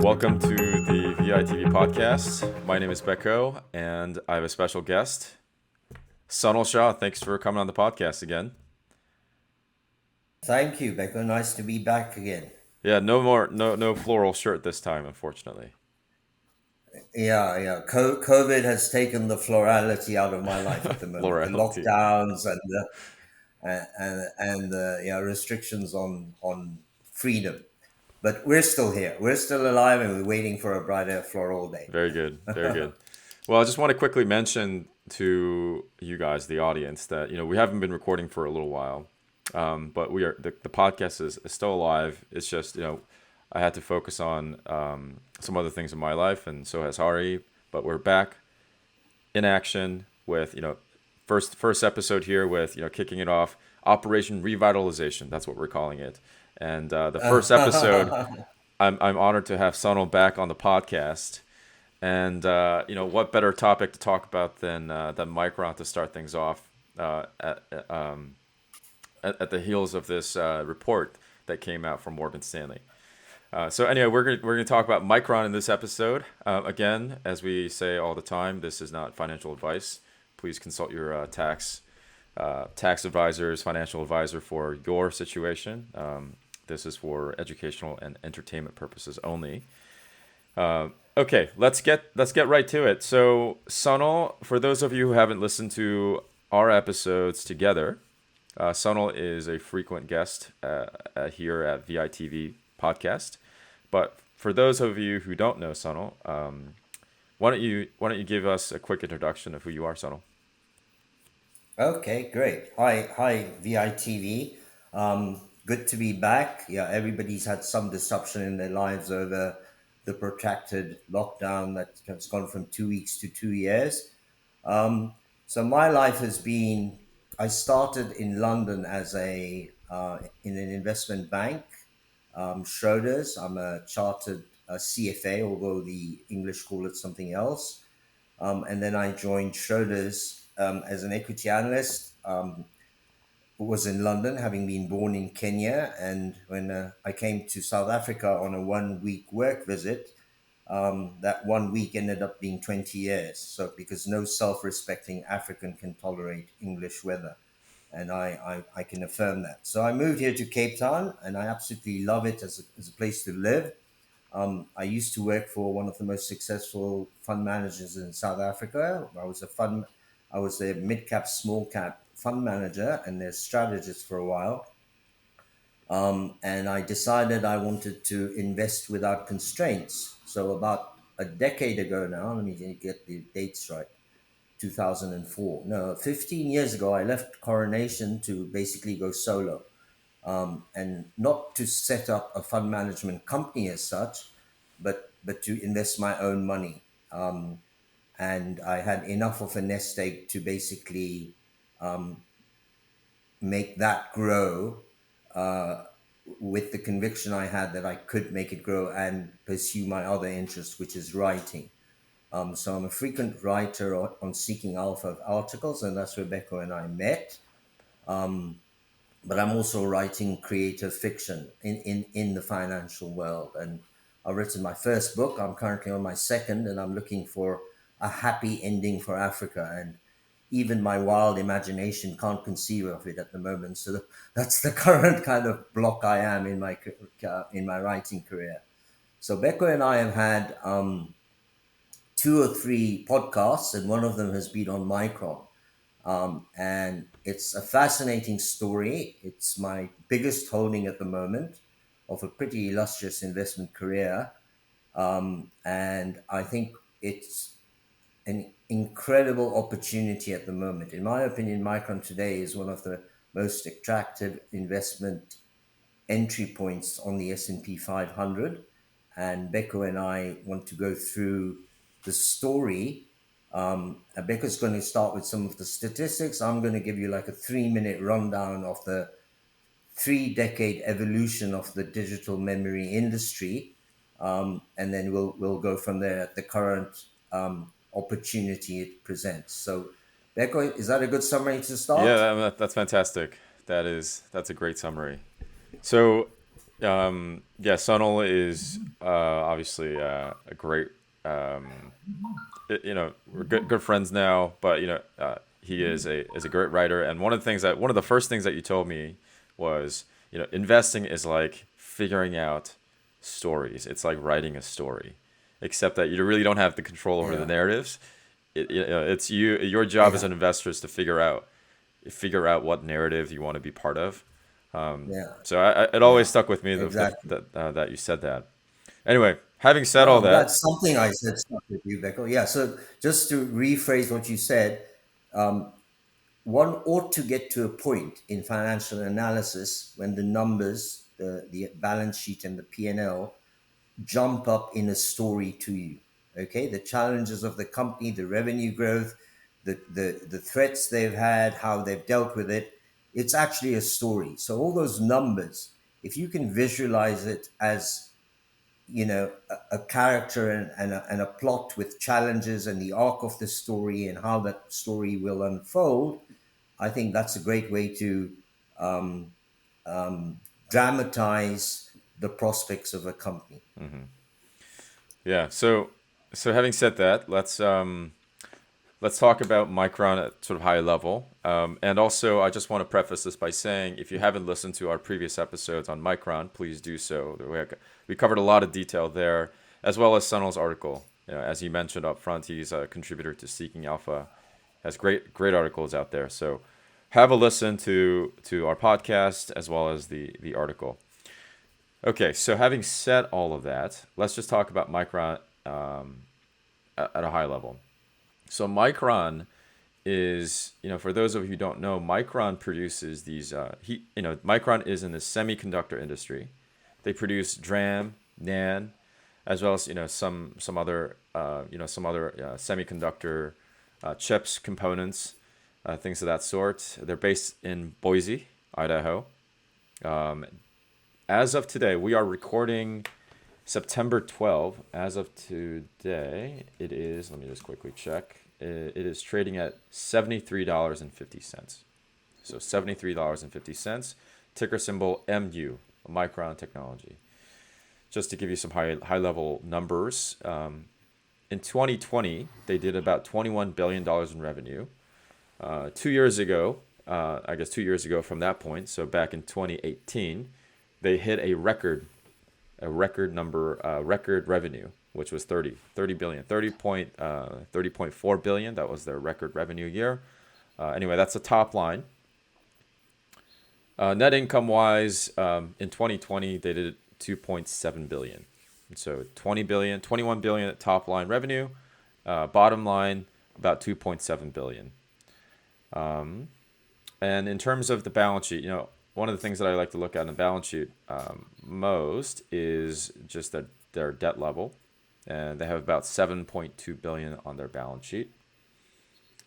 Welcome to the VITV podcast. My name is Beko, and I have a special guest, Sunil Shah. Thanks for coming on the podcast again. Thank you, Becca. Nice to be back again. Yeah, no floral shirt this time, unfortunately. Yeah. COVID has taken the florality out of my life at the moment. The Florality. lockdowns and the and the restrictions on freedom. But we're still here. We're still alive, and we're waiting for a brighter floral day. Very good, very good. Well, I just want to quickly mention to you guys, the audience, that we haven't been recording for a little while, but the podcast is still alive. It's just I had to focus on some other things in my life, and so has Hari. But we're back in action with first episode here with kicking it off, Operation Revitalization. That's what we're calling it. And the first episode, I'm honored to have Sunil back on the podcast. And what better topic to talk about than Micron to start things off at the heels of this report that came out from Morgan Stanley. So anyway, we're gonna talk about Micron in this episode. Again, as we say all the time, this is not financial advice. Please consult your tax advisors, financial advisor for your situation. This is for educational and entertainment purposes only. Okay, let's get right to it. So, Sunil, for those of you who haven't listened to our episodes together, Sunil is a frequent guest here at VITV podcast. But for those of you who don't know Sunil, why don't you give us a quick introduction of who you are, Sunil? Okay, great. Hi, VITV. Good to be back. Yeah, everybody's had some disruption in their lives over the protracted lockdown that has gone from 2 weeks to 2 years. So my life has been. I started in London as in an investment bank, Schroders. I'm a chartered CFA, although the English call it something else. And then I joined Schroders as an equity analyst. Was in London, having been born in Kenya. And when I came to South Africa on a 1 week work visit, that 1 week ended up being 20 years. So, because no self respecting African can tolerate English weather. And I can affirm that. So, I moved here to Cape Town, and I absolutely love it as a place to live. I used to work for one of the most successful fund managers in South Africa. I was a mid cap, small cap fund manager and their strategist for a while. And I decided I wanted to invest without constraints. So about a decade ago now, let me get the dates right. 2004. No, 15 years ago, I left Coronation to basically go solo, and not to set up a fund management company as such, but to invest my own money. And I had enough of a nest egg to basically make that grow, uh, with the conviction I had that I could make it grow and pursue my other interest, which is writing. So I'm a frequent writer on Seeking Alpha of articles, and that's where Becco and I met. But I'm also writing creative fiction in the financial world. And I've written my first book. I'm currently on my second, and I'm looking for a happy ending for Africa. And even my wild imagination can't conceive of it at the moment. So that's the current kind of block I am in my writing career. So Becco and I have had two or three podcasts, and one of them has been on Micron. And it's a fascinating story. It's my biggest holding at the moment of a pretty illustrious investment career. And I think it's an incredible opportunity at the moment. In my opinion, Micron today is one of the most attractive investment entry points on the S&P 500. And Becco and I want to go through the story. Becca's going to start with some of the statistics. I'm going to give you like a 3 minute rundown of the 3 decade evolution of the digital memory industry. And then we'll go from there at the current opportunity it presents. So, Becco, is that a good summary to Yeah, start? that's fantastic. That's a great summary. So, Yeah, Sunil is obviously a great. We're good friends now, but he is a great writer. And one of the first things that you told me was, investing is like figuring out stories. It's like writing a story, except that you really don't have the control over the Yeah, narratives. It's you. Your job as yeah, an investor is to figure out what narrative you want to be part of. yeah, So it always yeah, stuck with me exactly. that you said that. Anyway, having said No, all I'm glad that, something I said stuck with you, Beckel. Yeah, so just to rephrase what you said, um, one ought to get to a point in financial analysis when the numbers, the balance sheet and the P&L jump up in a story to you. Okay, the challenges of the company, the revenue growth, the threats they've had, how they've dealt with it. It's actually a story. So all those numbers, if you can visualize it as a character and a plot with challenges and the arc of the story and how that story will unfold, I think that's a great way to um, um, dramatize the prospects of a company. yeah. So having said that, let's talk about Micron at sort of high level. And also, I just want to preface this by saying, if you haven't listened to our previous episodes on Micron, please do so. We covered a lot of detail there, as well as Sunil's article. As you mentioned up front, he's a contributor to Seeking Alpha, has great articles out there. So have a listen to our podcast as well as the article. Okay, so having said all of that, let's just talk about Micron at a high level. So Micron is, for those of you who don't know, Micron produces these. Micron is in the semiconductor industry. They produce DRAM, NAND, as well as some other semiconductor chips, components, things of that sort. They're based in Boise, Idaho. As of today, we are recording September 12th. As of today, it is, let me just quickly check. It is trading at $73.50. So $73.50. Ticker symbol MU, Micron Technology. Just to give you some high level numbers, in 2020, they did about $21 billion in revenue. 2 years ago, I guess 2 years ago from that point, so back in 2018, they hit a record revenue, which was 30 billion, 30.4 billion. That was their record revenue year. Anyway, that's the top line. Net income wise, in 2020, they did 2.7 billion. So 20 billion, 21 billion at top line revenue. Bottom line, about 2.7 billion. And in terms of the balance sheet, one of the things that I like to look at in the balance sheet most is just their debt level, and they have about 7.2 billion on their balance sheet.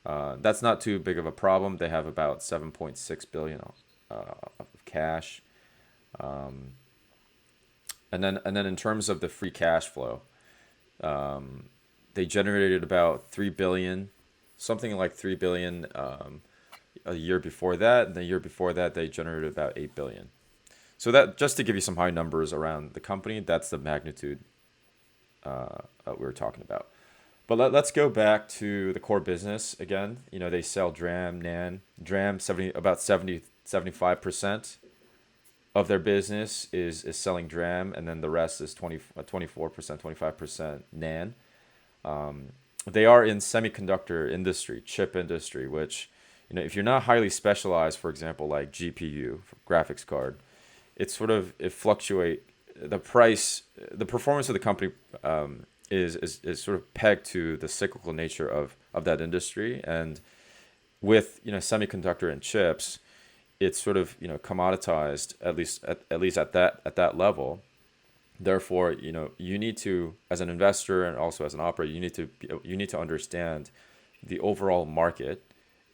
That's not too big of a problem. They have about 7.6 billion of cash, and then in terms of the free cash flow, they generated about 3 billion, something like 3 billion a year before that, and the year before that they generated about 8 billion. So that, just to give you some high numbers around the company, that's the magnitude we were talking about. But let's go back to the core business again. They sell DRAM, NAND. DRAM, about 75% of their business is selling DRAM, and then the rest is 24%, 25% NAND. They are in semiconductor industry, chip industry, which, if you're not highly specialized, for example, like GPU, graphics card, it fluctuate. The price, the performance of the company is sort of pegged to the cyclical nature of that industry. And with semiconductor and chips, it's sort of commoditized, at least at that level. Therefore, you need to, as an investor and also as an operator, you need to understand the overall market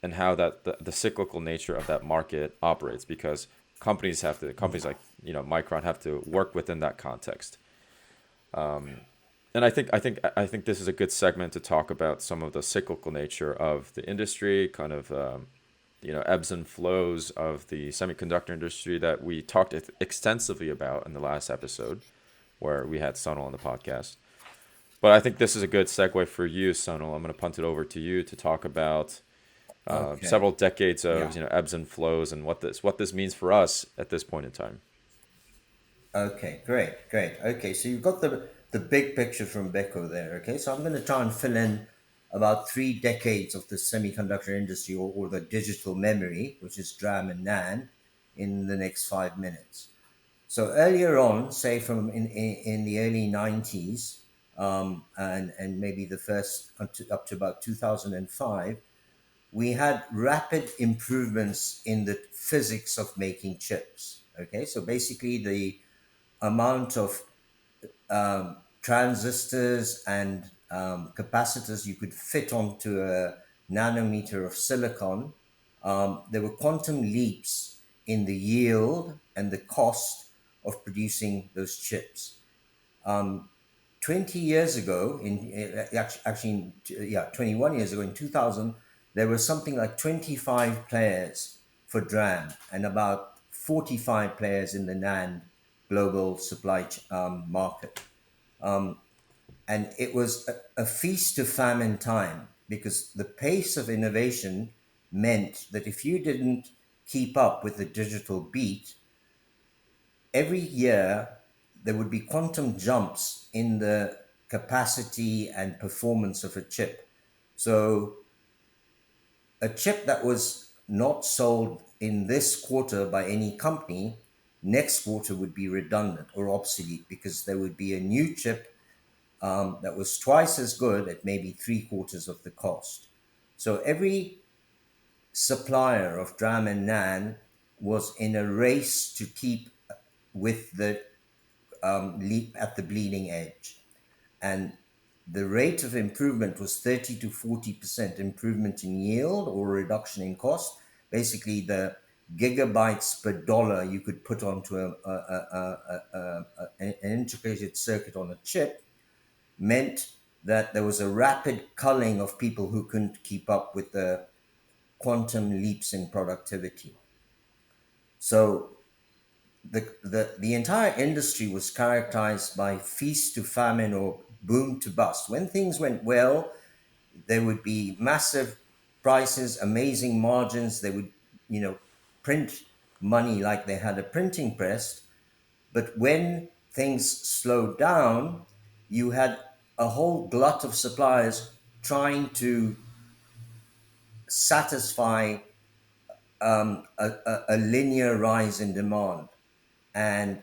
and how the cyclical nature of that market operates, because companies like Micron have to work within that context. And I think this is a good segment to talk about some of the cyclical nature of the industry, kind of ebbs and flows of the semiconductor industry that we talked extensively about in the last episode, where we had Sunil on the podcast. But I think this is a good segue for you, Sunil. I'm going to punt it over to you to talk about Okay. several decades Yeah. of ebbs and flows and what this means for us at this point in time. Okay. Great. Great. Okay. So you've got the big picture from Beko there. Okay. So I'm going to try and fill in about 3 decades of the semiconductor industry, or the digital memory, which is DRAM and NAND, in the next 5 minutes. So earlier on, say from in the early 90s, and maybe the first up to about 2005, we had rapid improvements in the physics of making chips. Okay, so basically the amount of transistors and capacitors you could fit onto a nanometer of silicon, there were quantum leaps in the yield and the cost of producing those chips. Um, 20 years ago, yeah, 21 years ago, in 2000, there was something like 25 players for DRAM and about 45 players in the NAND global market. And it was a feast to famine time, because the pace of innovation meant that if you didn't keep up with the digital beat, every year there would be quantum jumps in the capacity and performance of a chip. So a chip that was not sold in this quarter by any company, next quarter would be redundant or obsolete, because there would be a new chip that was twice as good at maybe three-quarters of the cost. So every supplier of DRAM and NAND was in a race to keep with the leap at the bleeding edge. And the rate of improvement was 30 to 40% improvement in yield or reduction in cost. Basically, the gigabytes per dollar you could put onto an integrated circuit on a chip meant that there was a rapid culling of people who couldn't keep up with the quantum leaps in productivity. So the entire industry was characterized by feast to famine or boom to bust. When things went well, there would be massive prices, amazing margins. They would, you know, print money like they had a printing press. But when things slowed down, you had a whole glut of suppliers trying to satisfy a linear rise in demand. And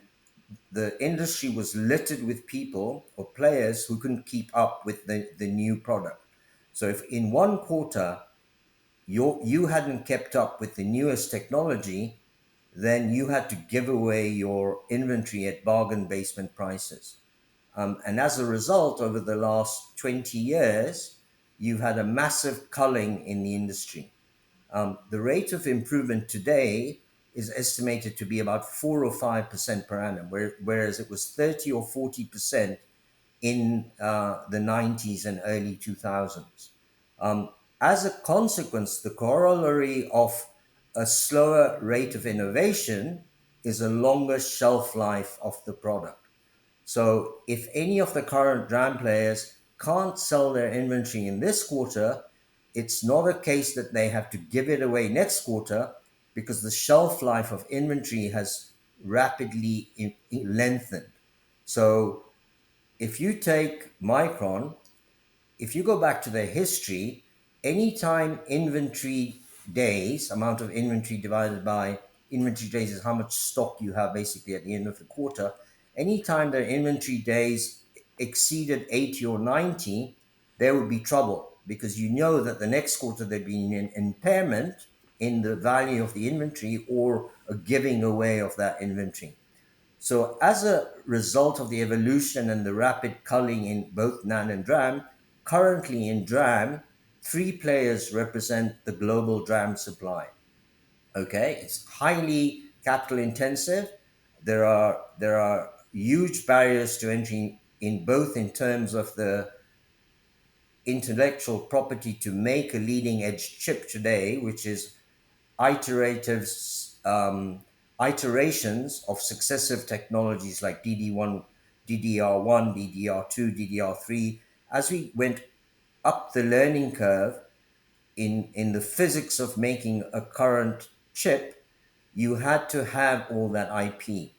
the industry was littered with people or players who couldn't keep up with the new product. So if in one quarter you hadn't kept up with the newest technology, then you had to give away your inventory at bargain basement prices. And as a result, over the last 20 years, you've had a massive culling in the industry. The rate of improvement today is estimated to be about 4 or 5% per annum, whereas it was 30 or 40% in the 90s and early 2000s. As a consequence, the corollary of a slower rate of innovation is a longer shelf life of the product. So if any of the current DRAM players can't sell their inventory in this quarter, it's not a case that they have to give it away next quarter, because the shelf life of inventory has rapidly lengthened. So if you take Micron, if you go back to their history, anytime inventory days, amount of inventory divided by inventory days is how much stock you have basically at the end of the quarter. Anytime their inventory days exceeded 80 or 90, there would be trouble, because you know that the next quarter there'd be an impairment in the value of the inventory or a giving away of that inventory. So, as a result of the evolution and the rapid culling in both NAND and DRAM, currently in DRAM, three players represent the global DRAM supply. Okay, it's highly capital intensive. There are huge barriers to entry in both in terms of the intellectual property to make a leading edge chip today, which is iterative iterations of successive technologies like DD1, DDR1, DDR2, DDR3. As we went up the learning curve in the physics of making a current chip, you had to have all that IP.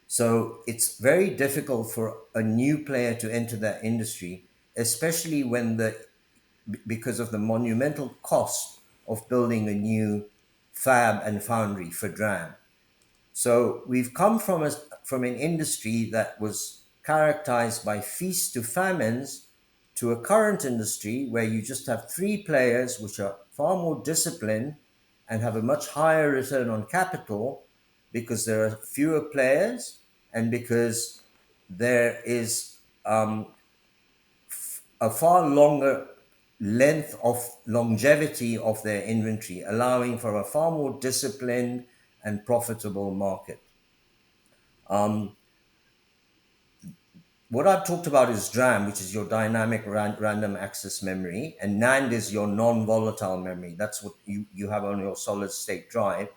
So it's very difficult for a new player to enter that industry, especially when because of the monumental cost of building a new fab and foundry for DRAM. So we've come from an industry that was characterized by feast to famines to a current industry where you just have three players which are far more disciplined and have a much higher return on capital because there are fewer players and because there is a far longer length of longevity of their inventory, allowing for a far more disciplined and profitable market. Um, what I've talked about is DRAM, which is your dynamic random access memory, and NAND is your non-volatile memory. That's what you have on your solid state drive.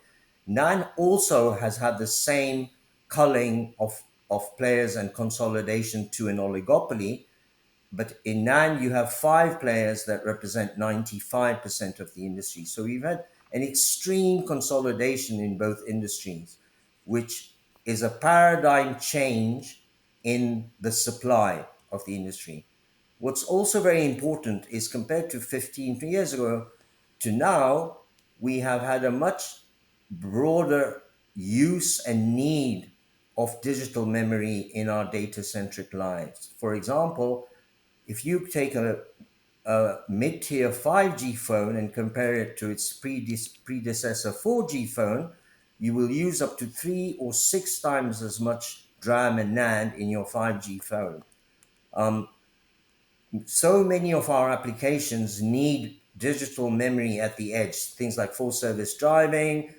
NAND also has had the same culling of players and consolidation to an oligopoly, but in NAND, you have five players that represent 95% of the industry. So we've had an extreme consolidation in both industries, which is a paradigm change in the supply of the industry. What's also very important is compared to 15 years ago to now, we have had a much broader use and need of digital memory in our data centric lives. For example, if you take a mid-tier 5G phone and compare it to its predecessor 4G phone, you will use up to 3 or 6 times as much DRAM and NAND in your 5G phone. So many of our applications need digital memory at the edge, things like full service driving,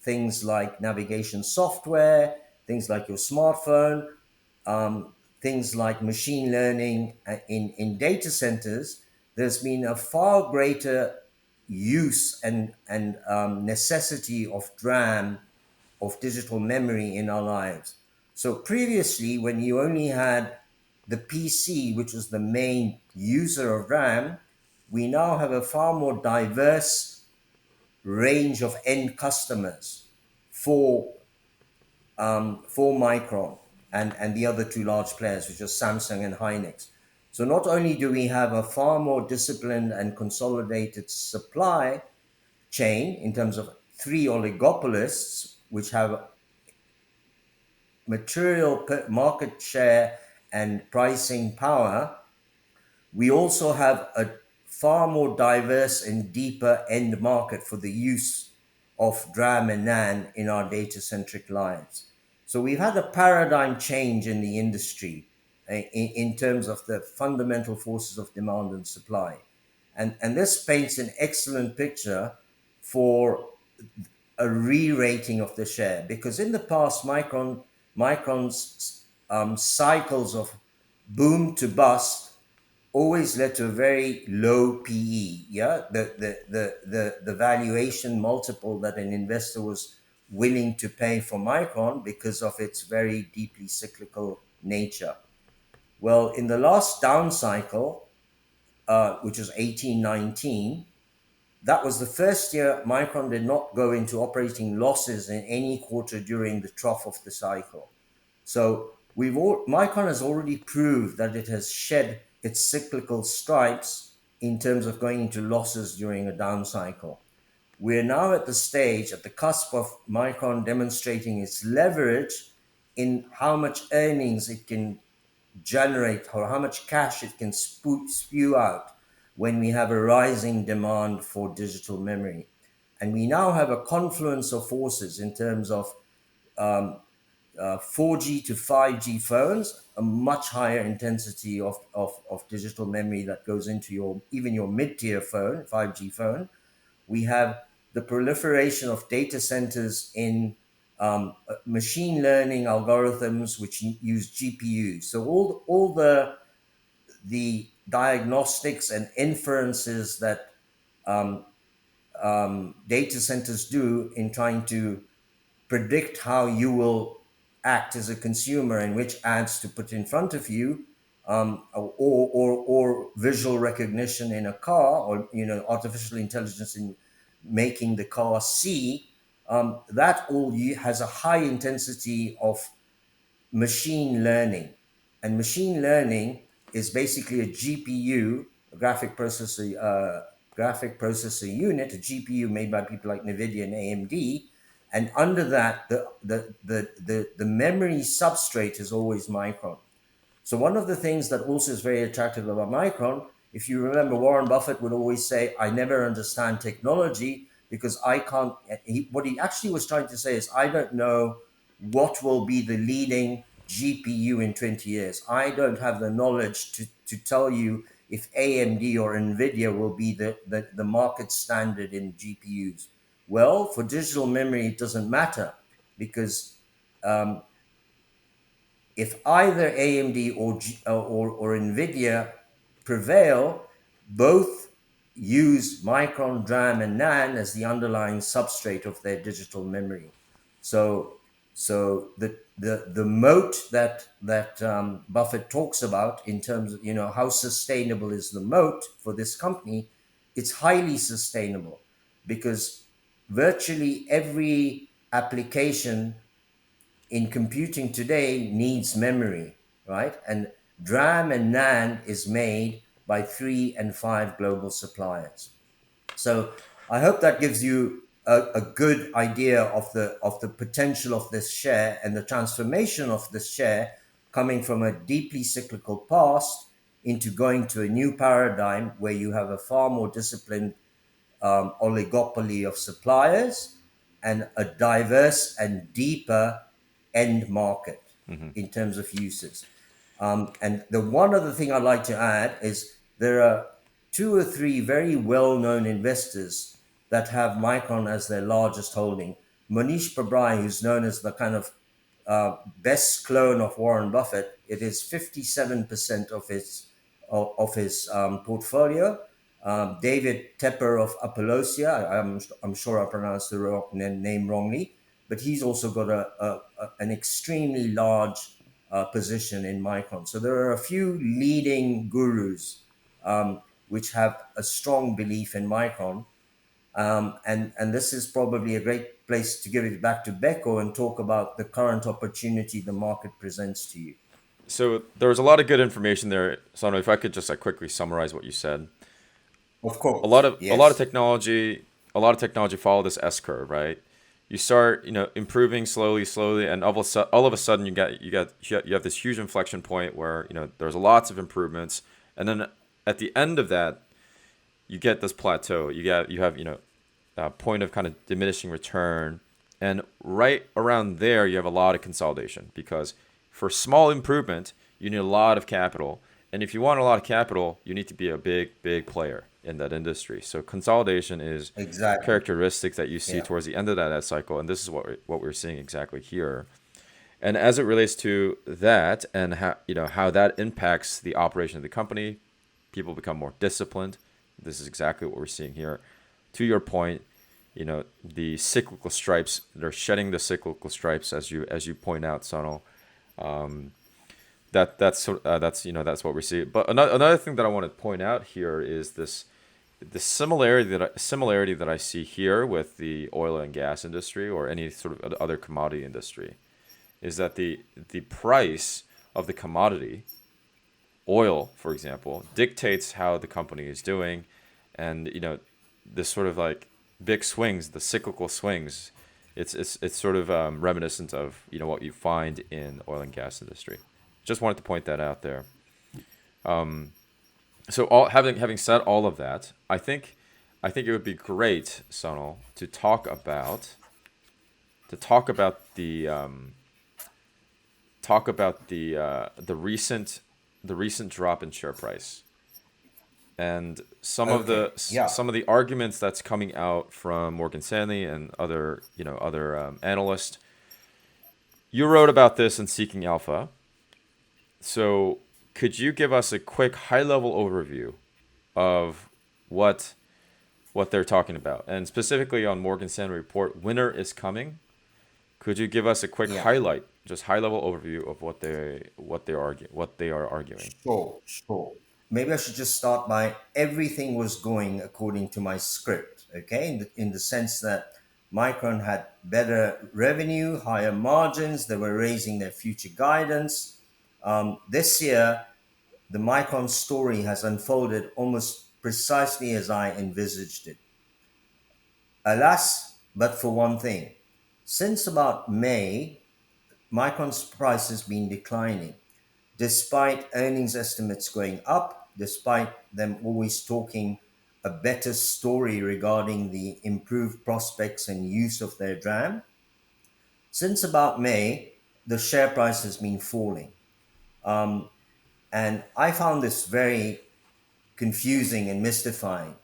things like navigation software, things like your smartphone, things like machine learning in data centers. There's been a far greater use and necessity of DRAM, of digital memory in our lives. So previously, when you only had the PC, which was the main user of RAM, we now have a far more diverse range of end customers for for Micron and the other two large players, which are Samsung and Hynix. So not only do we have a far more disciplined and consolidated supply chain in terms of three oligopolists, which have material market share and pricing power, we also have a far more diverse and deeper end market for the use of DRAM and NAND in our data centric lives. So we've had a paradigm change in the industry in terms of the fundamental forces of demand and supply. And this paints an excellent picture for a re-rating of the share, because in the past Micron's cycles of boom to bust always led to a very low PE. Yeah, the valuation multiple that an investor was willing to pay for Micron because of its very deeply cyclical nature. Well, in the last down cycle, which was 18-19, that was the first year Micron did not go into operating losses in any quarter during the trough of the cycle. So Micron has already proved that it has shed its cyclical stripes in terms of going into losses during a down cycle. We're now at the stage, at the cusp of Micron demonstrating its leverage in how much earnings it can generate or how much cash it can spew out when we have a rising demand for digital memory. And we now have a confluence of forces in terms of 4G to 5G phones, a much higher intensity of digital memory that goes into even your mid-tier phone, 5G phone. We have the proliferation of data centers in machine learning algorithms which use GPUs. So all the diagnostics and inferences that data centers do in trying to predict how you will act as a consumer and which ads to put in front of you, or visual recognition in a car, or artificial intelligence in making the car see. That all has a high intensity of machine learning. And machine learning is basically a GPU, a graphic processor unit, a GPU made by people like NVIDIA and AMD. And under that, the memory substrate is always Micron. So one of the things that also is very attractive about Micron, if you remember, Warren Buffett would always say, "I never understand technology because I can't." What he actually was trying to say is, "I don't know what will be the leading GPU in 20 years. I don't have the knowledge to tell you if AMD or NVIDIA will be the market standard in GPUs." Well, for digital memory, it doesn't matter because um, if either AMD or NVIDIA prevail, both use Micron, DRAM, and NAND as the underlying substrate of their digital memory. So the moat that Buffett talks about in terms of how sustainable is the moat for this company, it's highly sustainable because virtually every application in computing today needs memory, right? And DRAM and NAND is made by 3 and 5 global suppliers. So I hope that gives you a good idea of the potential of this share and the transformation of this share coming from a deeply cyclical past into going to a new paradigm where you have a far more disciplined oligopoly of suppliers and a diverse and deeper end market Hmm. in terms of uses. And the one other thing I'd like to add is there are 2 or 3 very well-known investors that have Micron as their largest holding. Manish Pabrai, who's known as the kind of best clone of Warren Buffett, it is 57% of his portfolio. David Tepper of Apollosia, I'm sure I pronounced the name wrongly, but he's also got an extremely large position in Micron. So there are a few leading gurus which have a strong belief in Micron. And this is probably a great place to give it back to Beko and talk about the current opportunity the market presents to you. So there was a lot of good information there. So if I could just like quickly summarize what you said, Of a lot course, of a lot of yes, technology, a lot of technology follow this S curve, right? You start, improving slowly, slowly, and all of a sudden you have this huge inflection point where there's lots of improvements, and then at the end of that, you get this plateau. You have a point of kind of diminishing return, and right around there you have a lot of consolidation because for small improvement you need a lot of capital, and if you want a lot of capital you need to be a big player in that industry. So consolidation is exactly. characteristics that you see Yeah. towards the end of that cycle, and this is what we're seeing exactly here. And as it relates to that and how that impacts the operation of the company, people become more disciplined. This is exactly what we're seeing here. To your point, the cyclical stripes, they're shedding the cyclical stripes as you point out, Sunil. That's what we see. But another thing that I want to point out here is the similarity that I see here with the oil and gas industry or any sort of other commodity industry is that the price of the commodity, oil, for example, dictates how the company is doing, and this sort of like big swings, the cyclical swings, it's sort of reminiscent of what you find in oil and gas industry. Just wanted to point that out there. So having said all of that, I think it would be great, Sonal, to talk about the recent drop in share price and Okay. Yeah. some of the arguments that's coming out from Morgan Stanley and other analysts. You wrote about this in Seeking Alpha, so could you give us a quick high level overview of what what they're talking about, and specifically on Morgan Stanley report, winter is coming. Could you give us a quick Yeah. highlight, just high level overview of what they are arguing? Sure, sure. Maybe I should just start by everything was going according to my script, okay? In the sense that Micron had better revenue, higher margins, they were raising their future guidance. This year, the Micron story has unfolded almost precisely as I envisaged it. Alas, but for one thing, since about May, Micron's price has been declining despite earnings estimates going up, despite them always talking a better story regarding the improved prospects and use of their DRAM. Since about May, the share price has been falling. Um, and I found this very confusing and mystifying.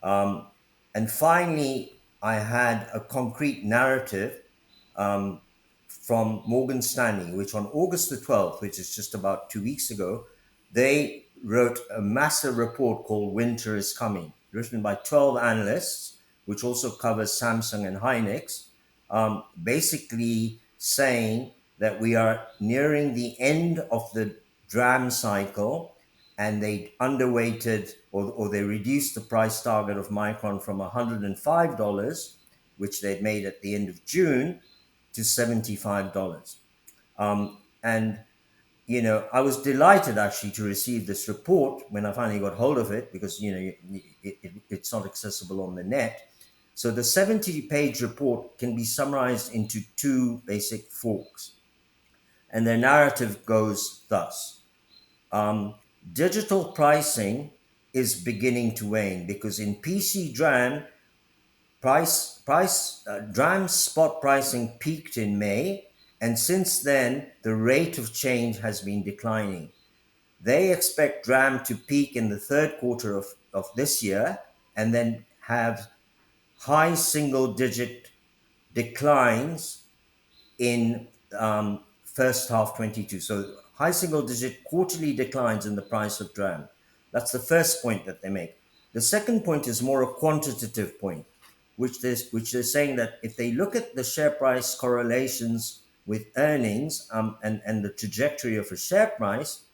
Um, and finally, I had a concrete narrative um, from Morgan Stanley, which on August the 12th, which is just about 2 weeks ago, they wrote a massive report called Winter is Coming, written by 12 analysts, which also covers Samsung and Hynix, basically saying that we are nearing the end of the DRAM cycle, and they underweighted, or they reduced the price target of Micron from $105, which they'd made at the end of June, to $75. And I was delighted actually to receive this report when I finally got hold of it, because it's not accessible on the net. So the 70-page report can be summarized into two basic forks, and their narrative goes thus. Um, Digital pricing is beginning to wane because in PC DRAM, DRAM spot pricing peaked in May, and since then the rate of change has been declining. They expect DRAM to peak in the third quarter of this year and then have high single digit declines in first half 22. So high single digit quarterly declines in the price of DRAM. That's the first point that they make. The second point is more a quantitative point, which they're saying that if they look at the share price correlations with earnings, and the trajectory of a share price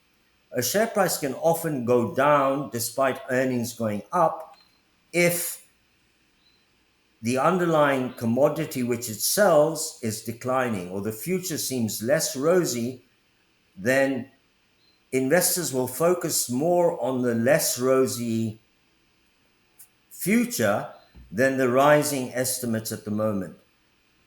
can often go down despite earnings going up if the underlying commodity which it sells is declining, or the future seems less rosy. Then investors will focus more on the less rosy future than the rising estimates at the moment.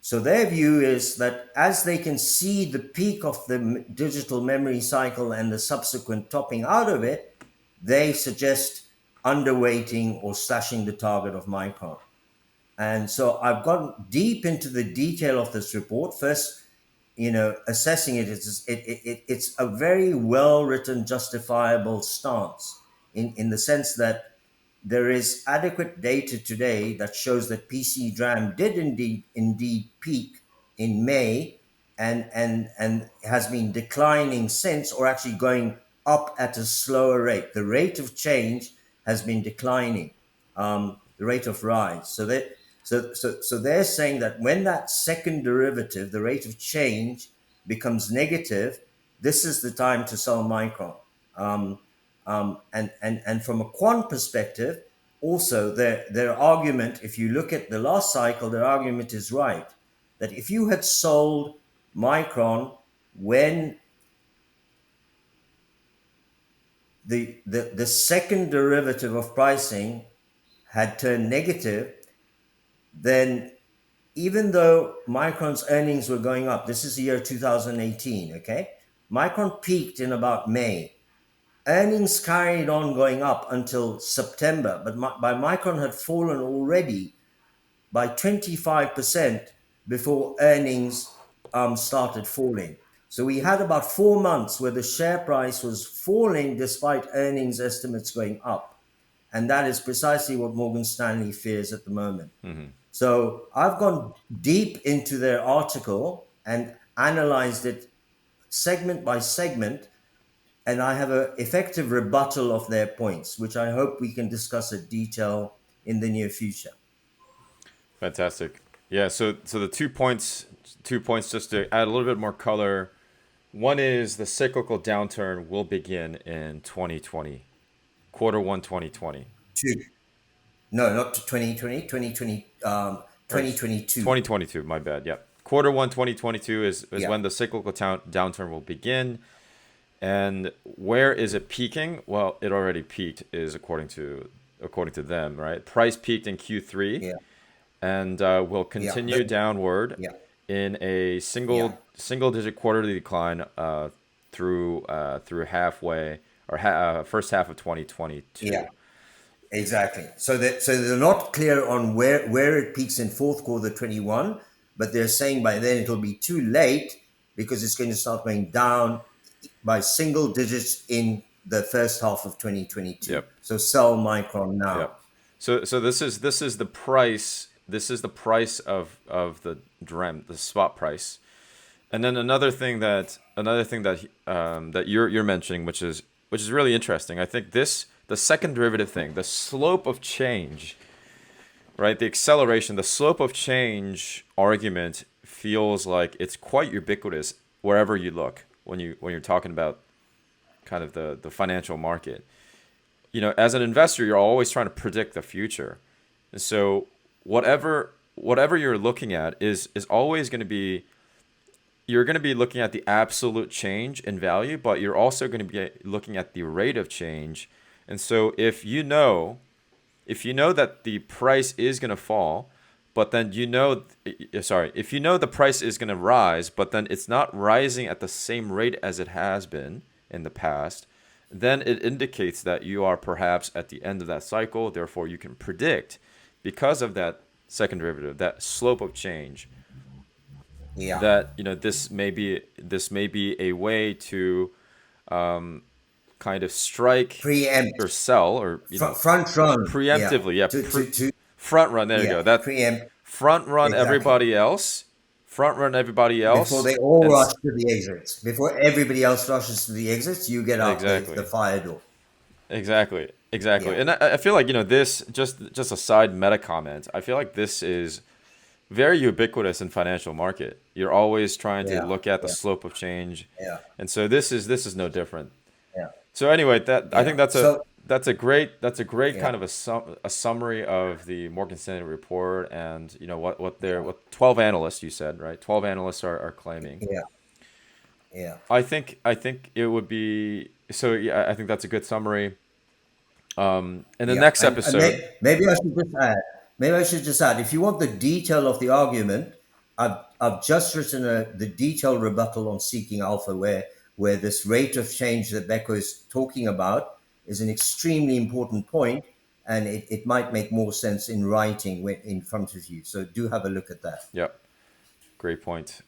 So their view is that as they can see the peak of the digital memory cycle and the subsequent topping out of it, they suggest underweighting or slashing the target of Micron. And so I've gone deep into the detail of this report. First, assessing it's a very well written, justifiable stance in the sense that there is adequate data today that shows that PC DRAM did indeed peak in May, and has been declining since, or actually going up at a slower rate. The rate of change has been declining, the rate of rise. So they're saying that when that second derivative, the rate of change, becomes negative, this is the time to sell Micron. And from a quant perspective, also their argument, if you look at the last cycle, their argument is right, that if you had sold Micron when the second derivative of pricing had turned negative, then even though Micron's earnings were going up, this is the year 2018, okay? Micron peaked in about May. Earnings carried on going up until September, but by Micron had fallen already by 25% before earnings started falling. So we had about 4 months where the share price was falling despite earnings estimates going up. And that is precisely what Morgan Stanley fears at the moment. So I've gone deep into their article and analyzed it segment by segment, and I have an effective rebuttal of their points, which I hope we can discuss in detail in the near future. Fantastic. Yeah. So the 2 points just to add a little bit more color. One is the cyclical downturn will begin in 2020, quarter one 2020. Two. No, not to 2020, Or 2022. 2022, my bad. Yep. Quarter one 2022 is Yeah, when the cyclical downturn will begin. And where is it peaking? Well, it already peaked, is according to them, right? Price peaked in Q3 yeah, and will yeah, continue downward yeah, in a yeah, single digit quarterly decline through halfway or first half of yeah. 2022. Exactly. So they're not clear on where it peaks in fourth quarter 21, but they're saying by then it'll be too late because it's going to start going down by single digits in the first half of 2022. Yep. So sell Micron now. Yep. So this is the price. This is the price of the DREM, the spot price. And then another thing that that you're mentioning, which is really interesting. I think the second derivative thing, the slope of change, right? The acceleration, the slope of change argument feels like it's quite ubiquitous wherever you look when you're talking about kind of the financial market. As an investor, you're always trying to predict the future. And so whatever you're looking at is always going to be you're going to be looking at the absolute change in value, but you're also going to be looking at the rate of change. And so if you know that the price is going to fall, but then if you know the price is going to rise, but then it's not rising at the same rate as it has been in the past, then it indicates that you are perhaps at the end of that cycle. Therefore, you can predict, because of that second derivative, that slope of change, Yeah. that this may be a way to kind of strike or Preempt. sell, or Front run. Yeah. preemptively, yeah, To front run. There you yeah. go. That Preempt. front run Exactly. everybody else, front run everybody Before else, they all and rush to the exits. Before everybody else rushes to the exits, you get out the exactly, fire door. exactly. Yeah. And I feel like this just a side meta comment. I feel like this is very ubiquitous in financial market. You're always trying to Yeah. look at the Yeah. slope of change, Yeah. and so this is no different. Yeah. So anyway, that I Yeah. think that's a So that's a great yeah. kind of a summary of the Morgan Stanley report, and Yeah. what 12 analysts, you said, right? 12 analysts are claiming. Yeah. Yeah. I think it would be so. Yeah, I think that's a good summary. In the Yeah, next and episode, maybe I should just add. Maybe I should just add. If you want the detail of the argument, I've just written the detailed rebuttal on seeking alpha, where this rate of change that Becco is talking about is an extremely important point, and it might make more sense in writing in front of you. So do have a look at that. yep, great point.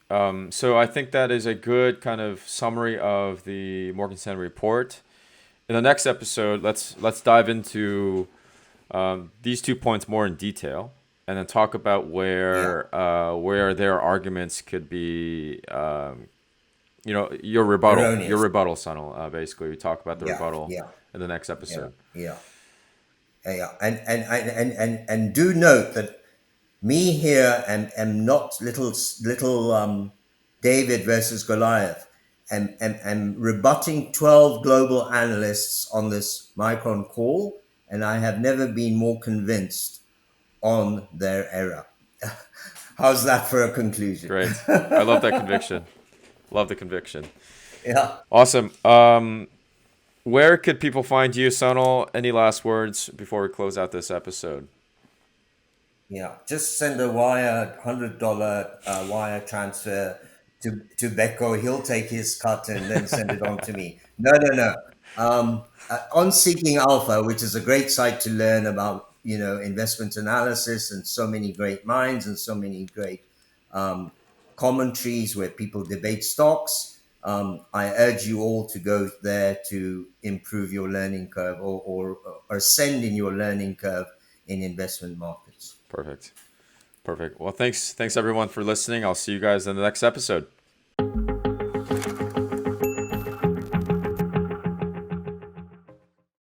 So I think that is a good kind of summary of the Morgan Stanley report. In the next episode, let's dive into these 2 points more in detail, and then talk about Yeah, where their arguments could be. Your erroneous. rebuttal, Sunil. Basically, we talk about the Yeah, rebuttal yeah, in the next yeah, episode. yeah, yeah. And do note that me here am not little David versus Goliath. And rebutting 12 global analysts on this Micron call, and I have never been more convinced on their error. How's that for a conclusion? Great. I love that conviction. Love the conviction. Yeah. Awesome. Where could people find you, Sunil? Any last words before we close out this episode? Yeah, just send a $100 wire transfer to Becco. He'll take his cut and then send it on to me. No, no, no. On Seeking Alpha, which is a great site to learn about, investment analysis, and so many great minds and so many great um, commentaries where people debate stocks. I urge you all to go there to improve your learning curve, or ascend in your learning curve in investment markets. Perfect. Perfect. Well, thanks everyone for listening. I'll see you guys in the next episode.